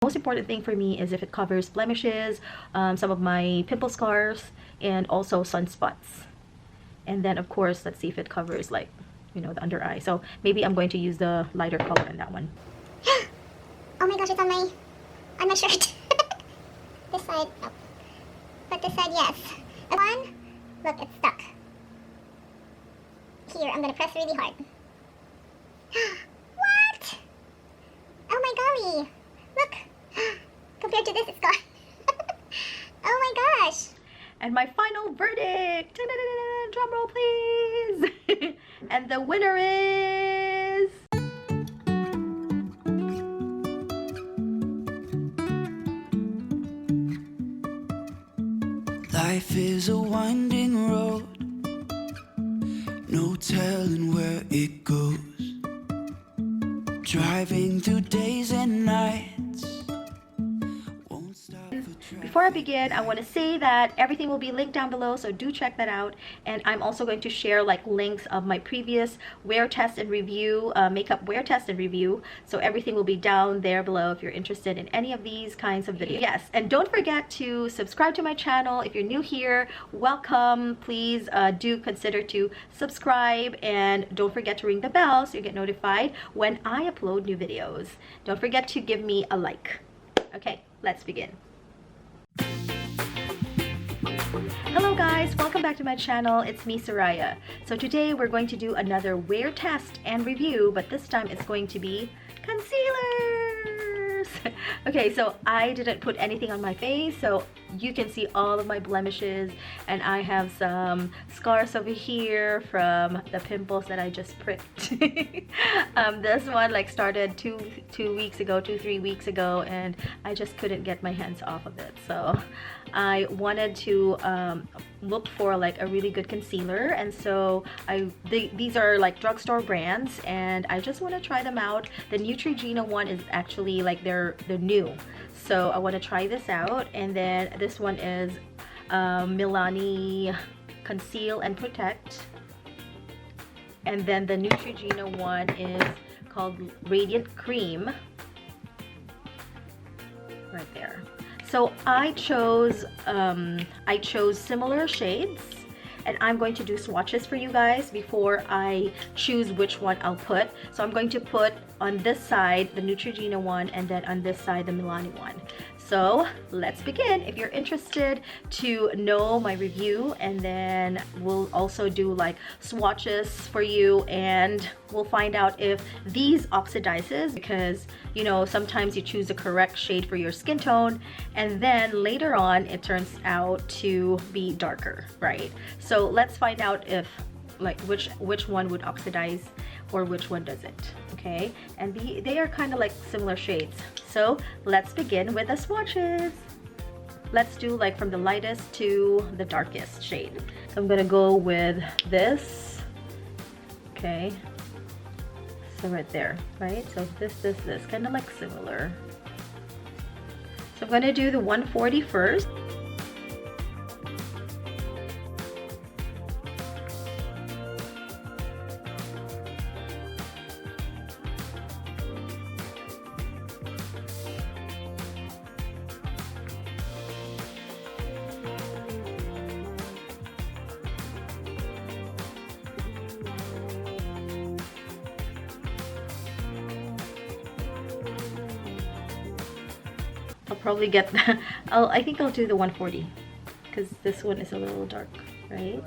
Most important thing for me is if it covers blemishes, some of my pimple scars, and also sunspots. And then of course, let's see if it covers like, you know, the under eye. So maybe I'm going to use the lighter color in that one. Oh my gosh, it's on my shirt. This side, no. But this side, yes. One, look, it's stuck. Here, I'm gonna press really hard. What? Oh my golly. Look. Compared to this, it's gone. Oh my gosh. And my final verdict. Drum roll, please. And the winner is... Life is a winding road, no telling where it goes. Driving through days and nights, won't stop for traffic. Before I begin, I want to say that everything will be linked down below, so do check that out. And I'm also going to share like links of my previous wear test and review, makeup wear test and review. So everything will be down there below if you're interested in any of these kinds of videos. Yes, and don't forget to subscribe to my channel. If you're new here, welcome. Please do consider to subscribe, and don't forget to ring the bell so you get notified when I upload new videos. Don't forget to give me a like. Okay, let's begin. Hello guys, welcome back to my channel. It's me, Soraya. So today we're going to do another wear test and review, but this time it's going to be concealers. Okay, so I didn't put anything on my face, so you can see all of my blemishes, and I have some scars over here from the pimples that I just pricked. This one like started two, 3 weeks ago, and I just couldn't get my hands off of it. So I wanted to look for like a really good concealer, and so these are like drugstore brands, and I just want to try them out. The Neutrogena one is actually like they're new, so I want to try this out. And then this one is Milani Conceal and Protect, and then the Neutrogena one is called Radiant Cream, right there. So I chose similar shades, and I'm going to do swatches for you guys before I choose which one I'll put. So I'm going to put on this side the Neutrogena one, and then on this side the Milani one. So let's begin. If you're interested to know my review, and then we'll also do like swatches for you, and we'll find out if these oxidizes, because you know sometimes you choose the correct shade for your skin tone and then later on it turns out to be darker, right? So let's find out if like which one would oxidize or which one doesn't. Okay, and they are kind of like similar shades. So let's begin with the swatches. Let's do like from the lightest to the darkest shade. So I'm gonna go with this. Okay, so right there, right? So this kind of like similar. So I'm gonna do the 140 first. I'll probably get the, I think I'll do the 140 because this one is a little dark, right?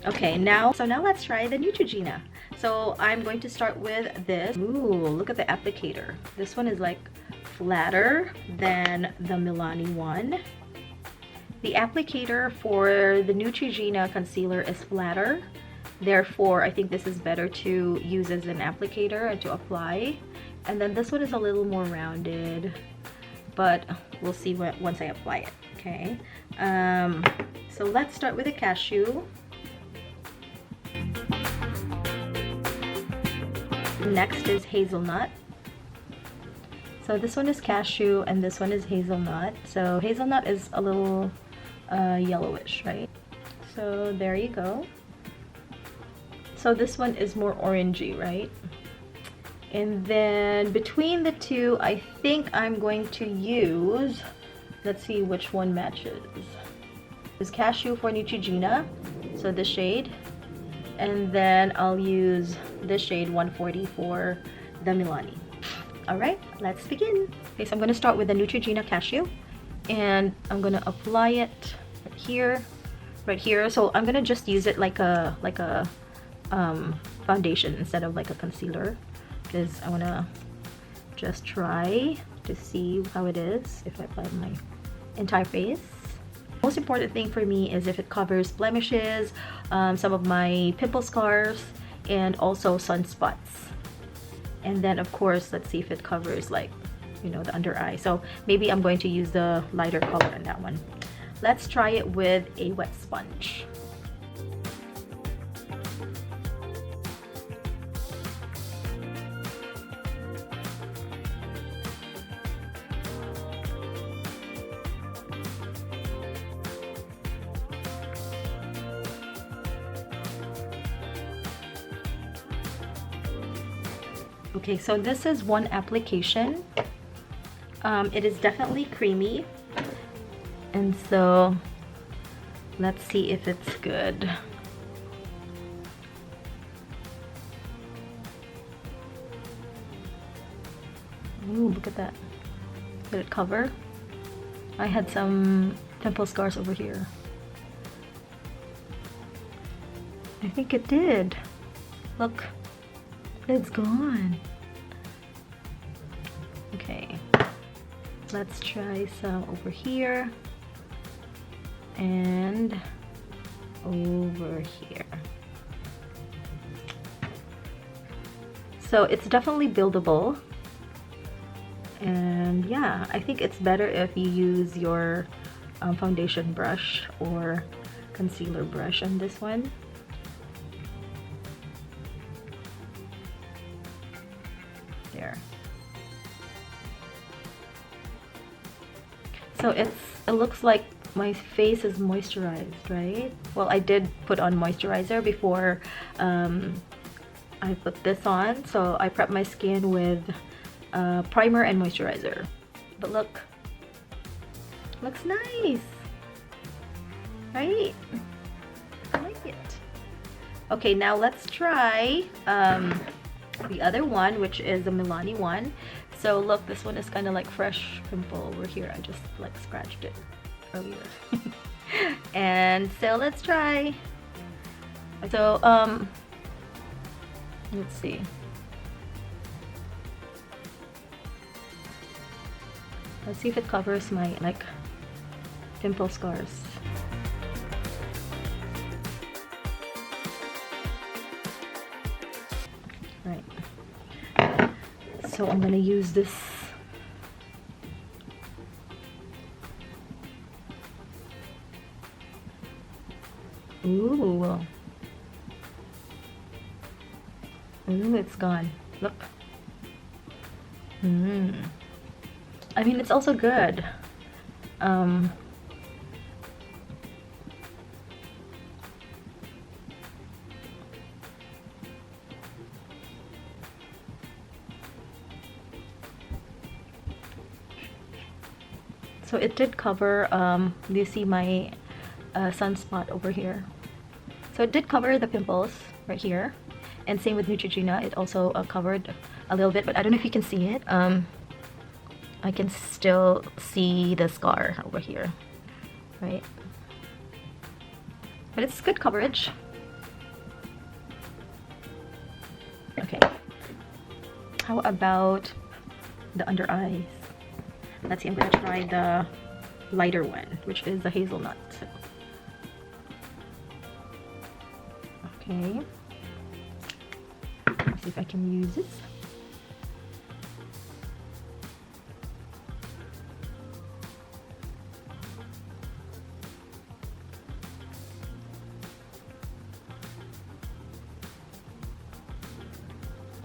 Okay, now let's try the Neutrogena. So I'm going to start with this. Ooh, look at the applicator. This one is like flatter than the Milani one. The applicator for the Neutrogena concealer is flatter. Therefore, I think this is better to use as an applicator and to apply. And then this one is a little more rounded, but we'll see once I apply it. Okay, so let's start with a cashew. Next is hazelnut. So this one is cashew and this one is hazelnut. So hazelnut is a little yellowish, right? So there you go. So this one is more orangey, right? And then between the two, I think I'm going to use, let's see which one matches. This Cashew for Neutrogena, so this shade. And then I'll use this shade 140 for the Milani. Alright, let's begin. Okay, so I'm going to start with the Neutrogena Cashew. And I'm going to apply it right here. So I'm going to just use it like a foundation instead of like a concealer. Because I want to just try to see how it is if I apply it on my entire face. Most important thing for me is if it covers blemishes, some of my pimple scars, and also sunspots. And then of course, let's see if it covers like, you know, the under eye. So maybe I'm going to use the lighter color in that one. Let's try it with a wet sponge. Okay, so this is one application. It is definitely creamy, and so let's see if it's good. Ooh, look at that. Did it cover? I had some pimple scars over here. I think it did. Look, it's gone. Okay, let's try some over here and over here. So it's definitely buildable, and yeah, I think it's better if you use your foundation brush or concealer brush on this one. There. So it looks like my face is moisturized, right? Well, I did put on moisturizer before I put this on, so I prep my skin with primer and moisturizer. But look, looks nice, right? I like it. Okay, now let's try the other one, which is the Milani one. So look, this one is kind of like fresh pimple over here. I just like scratched it earlier. And so let's try. So let's see. Let's see if it covers my like pimple scars. Right. So I'm gonna use this. Ooh. Ooh, it's gone. Look. I mean, it's also good. So it did cover, do you see my sunspot over here? So it did cover the pimples right here. And same with Neutrogena, it also covered a little bit, but I don't know if you can see it. I can still see the scar over here, right? But it's good coverage. Okay. How about the under eyes? Let's see, I'm gonna try the lighter one, which is the hazelnut. Okay. Let's see if I can use this.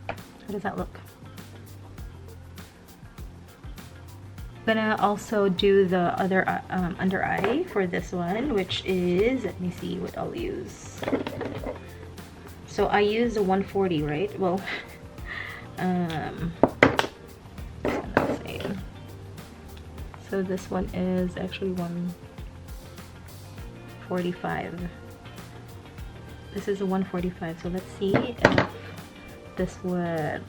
How does that look? I'm gonna also do the other under eye for this one, which is, let me see what I'll use. So I use the 140, right? Well, Let's see. So this one is actually 145. This is a 145. So let's see if this would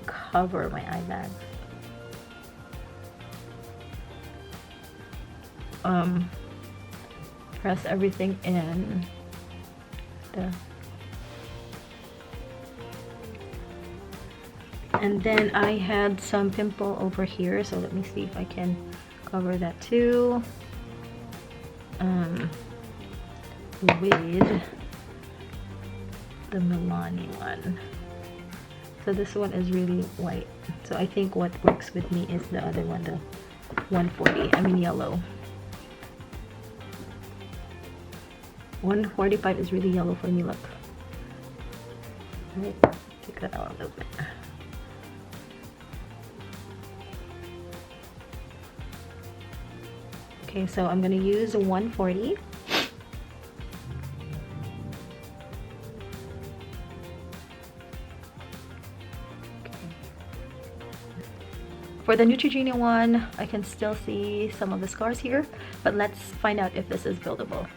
cover my eye bag. Press everything in. And then I had some pimple over here, so let me see if I can cover that too. With the Milani one. So this one is really white. So I think what works with me is the other one, the 140. I mean yellow. 145 is really yellow for me, look. Right, take that out a little bit. Okay, so I'm gonna use a 140. For the Neutrogena one, I can still see some of the scars here, but let's find out if this is buildable.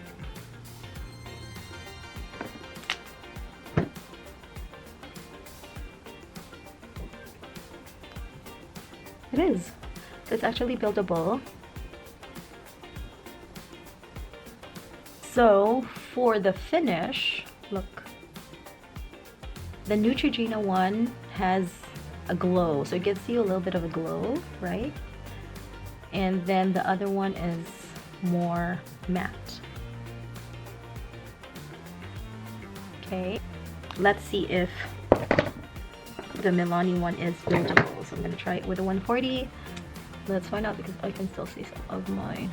It is. So it's actually buildable. So for the finish, look, the Neutrogena one has a glow, so it gives you a little bit of a glow, right? And then the other one is more matte. Okay, let's see if the Milani one is buildable. So I'm gonna try it with a 140. Let's find out, because I can still see some of my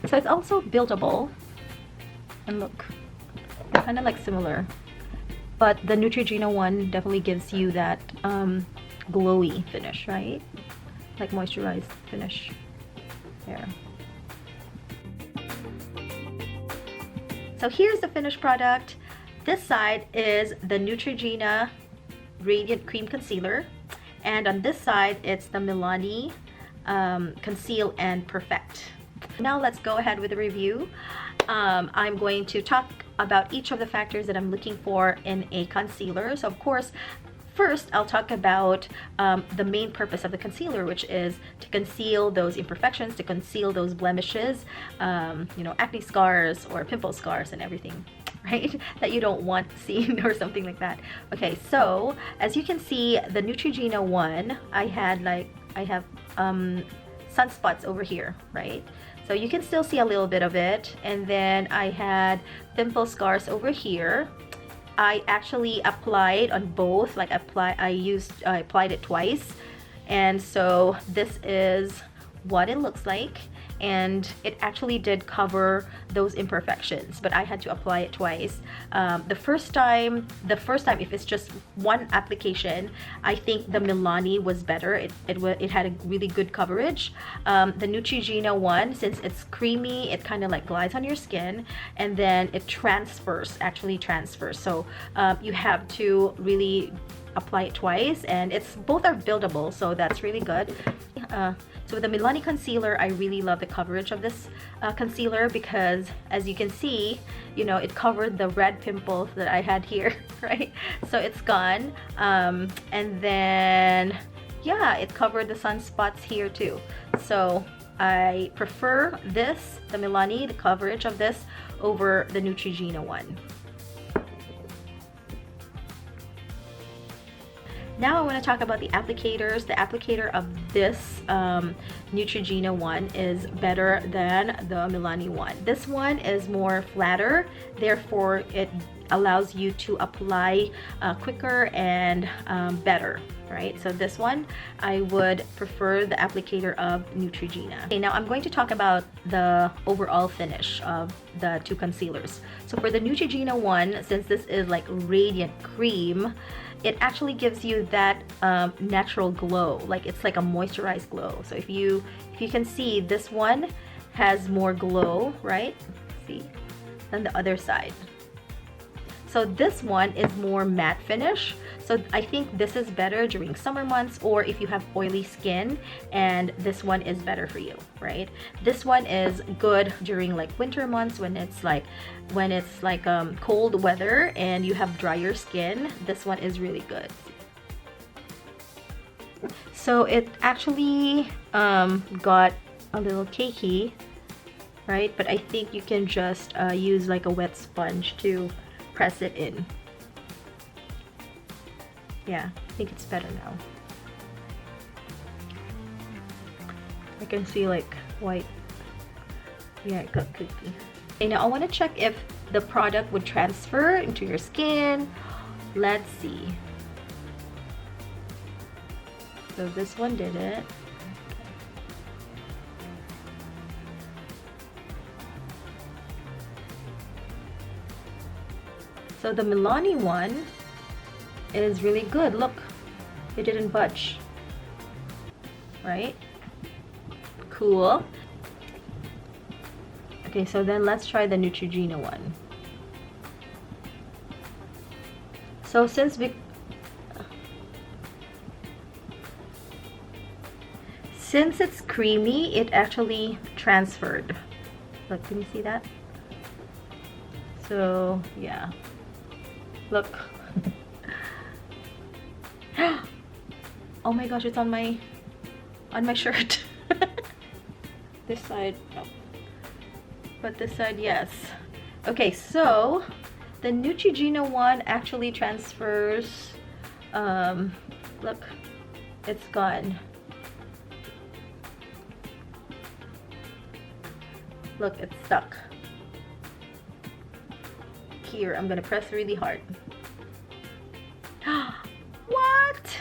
So it's also buildable, and look, kind of like similar, but the Neutrogena one definitely gives you that glowy finish, right? Like moisturized finish there. So here's the finished product. This side is the Neutrogena Radiant Cream Concealer, and on this side it's the Milani Conceal and Perfect. Now let's go ahead with the review. I'm going to talk about each of the factors that I'm looking for in a concealer. So of course, first I'll talk about the main purpose of the concealer, which is to conceal those imperfections, to conceal those blemishes, you know, acne scars or pimple scars and everything, right? That you don't want seen or something like that. Okay, so as you can see, the Neutrogena one, I have sunspots over here, right? So you can still see a little bit of it. And then I had pimple scars over here. I actually applied on both, like I applied it twice. And so this is what it looks like, and it actually did cover those imperfections, but I had to apply it twice. The first time if it's just one application, I think the Milani was better. It had a really good coverage. The Neutrogena one, since it's creamy, it kind of like glides on your skin, and then it actually transfers. So you have to really apply it twice, and both are buildable, so that's really good. So with the Milani concealer, I really love the coverage of this concealer, because as you can see, you know, it covered the red pimples that I had here, right? So it's gone. And then, yeah, it covered the sunspots here too. So I prefer this, the Milani, the coverage of this, over the Neutrogena one. Now I want to talk about the applicators. The applicator of this Neutrogena one is better than the Milani one. This one is more flatter, therefore it allows you to apply quicker and better, right? So this one, I would prefer the applicator of Neutrogena. Okay, now I'm going to talk about the overall finish of the two concealers. So for the Neutrogena one, since this is like radiant cream, it actually gives you that natural glow, like it's like a moisturized glow. So if you can see, this one has more glow, right? See, than the other side. So this one is more matte finish. So I think this is better during summer months, or if you have oily skin, and this one is better for you, right? This one is good during like winter months when it's like cold weather and you have drier skin. This one is really good. So it actually got a little cakey, right? But I think you can just use like a wet sponge to press it in. Yeah, I think it's better now. I can see like white. Yeah, it got cookie. Okay, now I want to check if the product would transfer into your skin. Let's see. So this one did it. So the Milani one is really good. Look, it didn't budge, right? Cool. Okay, so then let's try the Neutrogena one. So since it's creamy, it actually transferred. Look, can you see that? So yeah, look. Oh my gosh, it's on my shirt. This side, no. But this side, yes. Okay, so the Neutrogena one actually transfers. Look, it's gone. Look, it's stuck. Here, I'm gonna press really hard. What?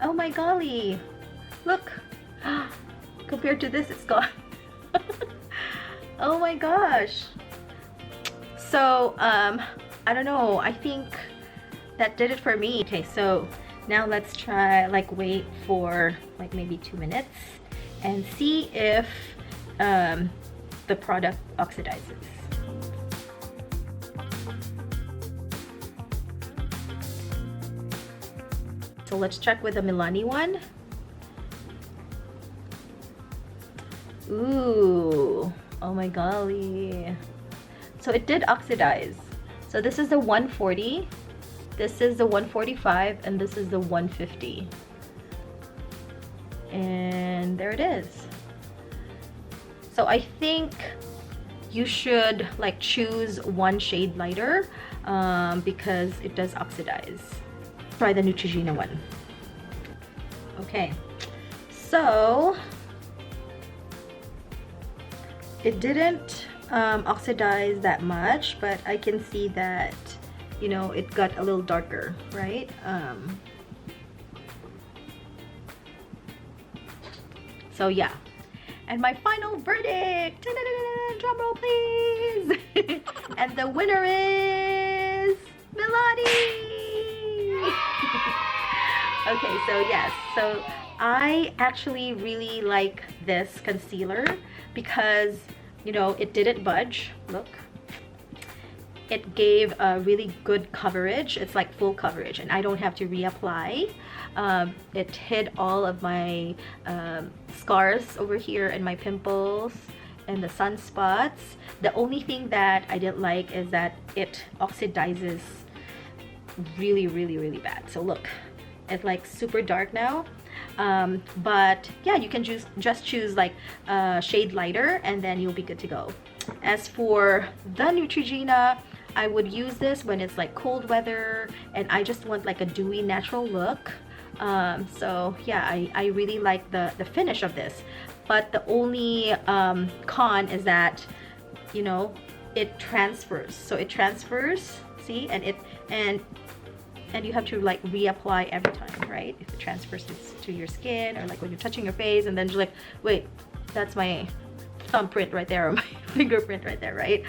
Oh my golly. Look. Compared to this, it's gone. Oh my gosh. So, I don't know. I think that did it for me. Okay, so now let's try, like, wait for like maybe 2 minutes and see if the product oxidizes. So let's check with the Milani one. Ooh, oh my golly. So it did oxidize. So this is the 140, this is the 145, and this is the 150. And there it is. So I think you should like choose one shade lighter because it does oxidize. Try the Neutrogena one. Okay, so it didn't oxidize that much, but I can see that, you know, it got a little darker, right? So yeah, and my final verdict, drum roll please. And the winner is Milani. Okay, so yes, so I actually really like this concealer because, you know, it didn't budge. Look, it gave a really good coverage. It's like full coverage, and I don't have to reapply. It hid all of my scars over here and my pimples and the sunspots. The only thing that I didn't like is that it oxidizes really, really, really bad. So look, it's like super dark now. But yeah, you can just choose like a shade lighter and then you'll be good to go. As for the Neutrogena, I would use this when it's like cold weather and I just want like a dewy natural look. So yeah, I really like the finish of this, but the only con is that, you know, it transfers. So it transfers, see, and you have to like reapply every time, right? If it transfers to your skin, or like when you're touching your face and then you're like, wait, that's my thumbprint right there, or my fingerprint right there, right?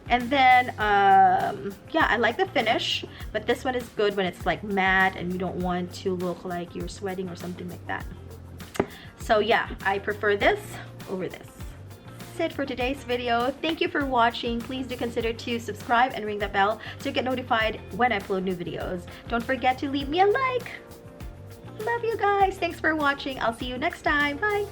And then, yeah, I like the finish, but this one is good when it's like matte and you don't want to look like you're sweating or something like that. So yeah, I prefer this over this. That's it for today's video. Thank you for watching. Please do consider to subscribe and ring the bell to get notified when I upload new videos. Don't forget to leave me a like. Love you guys. Thanks for watching. I'll see you next time. Bye.